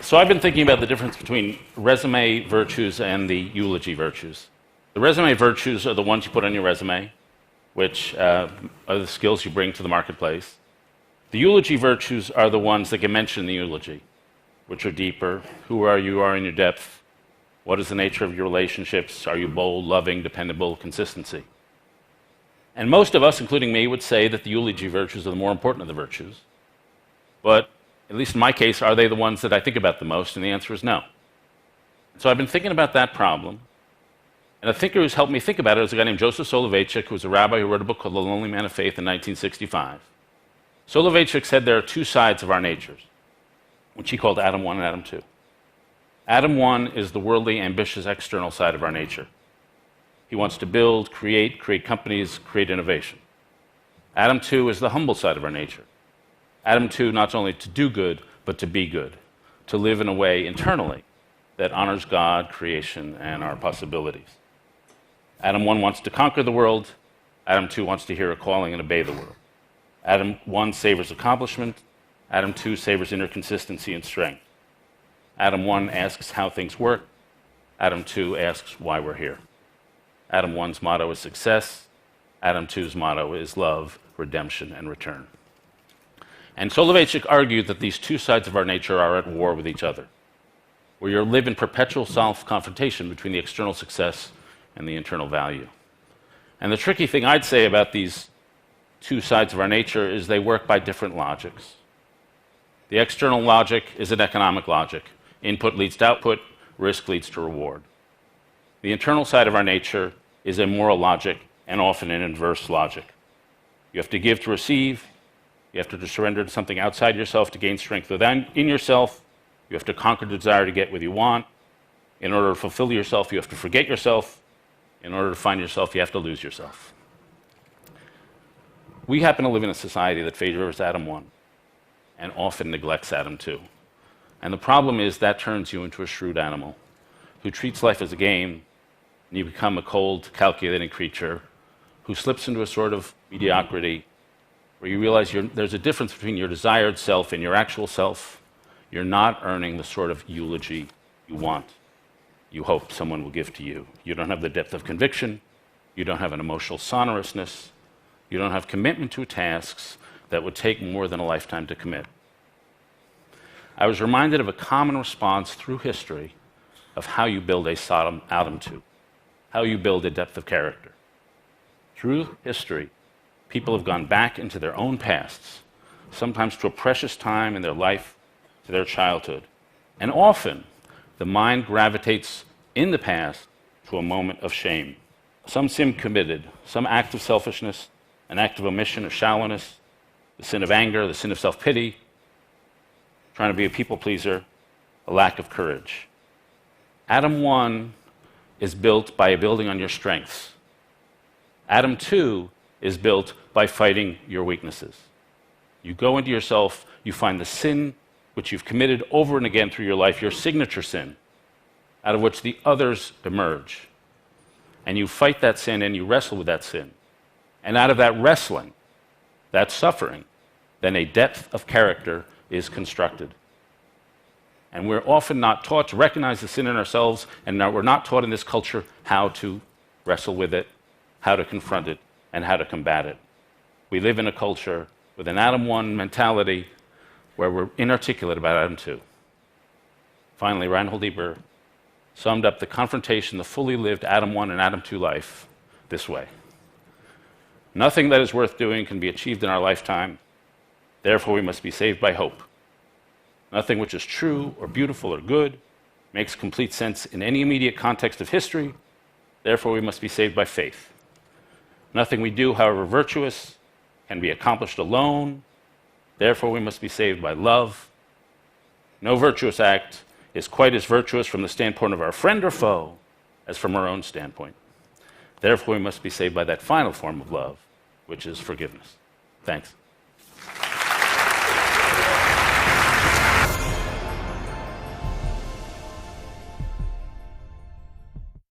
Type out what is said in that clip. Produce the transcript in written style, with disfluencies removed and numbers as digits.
So I've been thinking about the difference between resume virtues and the eulogy virtues. The resume virtues are the ones you put on your resume, which are the skills you bring to the marketplace. The eulogy virtues are the ones that get mentioned in the eulogy, which are deeper. Who are you are in your depth? What is the nature of your relationships? Are you bold, loving, dependable, consistency? And most of us, including me, would say that the eulogy virtues are the more important of the virtues. But at least in my case, are they the ones that I think about the most? And the answer is no. So I've been thinking about that problem. And a thinker who's helped me think about it is a guy named Joseph Soloveitchik, who was a rabbi who wrote a book called The Lonely Man of Faith in 1965. Soloveitchik said there are two sides of our natures, which he called Adam 1 and Adam 2. Adam 1 is the worldly, ambitious, external side of our nature. He wants to build, create companies, create innovation. Adam 2 is the humble side of our nature. Adam 2, not only to do good, but to be good, to live in a way internally that honors God, creation, and our possibilities. Adam 1 wants to conquer the world. Adam 2 wants to hear a calling and obey the world. Adam 1 savors accomplishment. Adam 2 savors inner consistency and strength. Adam 1 asks how things work. Adam 2 asks why we're here. Adam 1's motto is success. Adam 2's motto is love, redemption, and return. And Soloveitchik argued that these two sides of our nature are at war with each other, where you live in perpetual self-confrontation between the external success and the internal value. And the tricky thing I'd say about these two sides of our nature is they work by different logics. The external logic is an economic logic. Input leads to output, risk leads to reward. The internal side of our nature is a moral logic and often an inverse logic. You have to give to receive. You have to surrender to something outside yourself to gain strength within yourself. You have to conquer the desire to get what you want. In order to fulfill yourself, you have to forget yourself. In order to find yourself, you have to lose yourself. We happen to live in a society that favors Adam 1 and often neglects Adam 2. And the problem is that turns you into a shrewd animal who treats life as a game, and you become a cold, calculating creature who slips into a sort of mediocrity where you realize there's a difference between your desired self and your actual self. You're not earning the sort of eulogy you want, you hope someone will give to you. You don't have the depth of conviction. You don't have an emotional sonorousness. You don't have commitment to tasks that would take more than a lifetime to commit. I was reminded of a common response through history of how you build a Sodom Adam 2, how you build a depth of character. Through history, people have gone back into their own pasts, sometimes to a precious time in their life, to their childhood. And often, the mind gravitates in the past to a moment of shame. Some sin committed, some act of selfishness, an act of omission or shallowness, the sin of anger, the sin of self-pity, trying to be a people pleaser, a lack of courage. Adam 1 is built by building on your strengths. Adam 2 is built by fighting your weaknesses. You go into yourself, you find the sin which you've committed over and again through your life, your signature sin, out of which the others emerge. And you fight that sin and you wrestle with that sin. And out of that wrestling, that suffering, then a depth of character is constructed. And we're often not taught to recognize the sin in ourselves, and we're not taught in this culture how to wrestle with it, how to confront it, and how to combat it. We live in a culture with an Adam 1 mentality where we're inarticulate about Adam 2. Finally, Reinhold Niebuhr summed up the confrontation, the fully lived Adam 1 and Adam 2 life this way. Nothing that is worth doing can be achieved in our lifetime. Therefore, we must be saved by hope. Nothing which is true or beautiful or good makes complete sense in any immediate context of history. Therefore, we must be saved by faith. Nothing we do, however virtuous, can be accomplished alone. Therefore, we must be saved by love. No virtuous act is quite as virtuous from the standpoint of our friend or foe as from our own standpoint. Therefore, we must be saved by that final form of love, which is forgiveness. Thanks.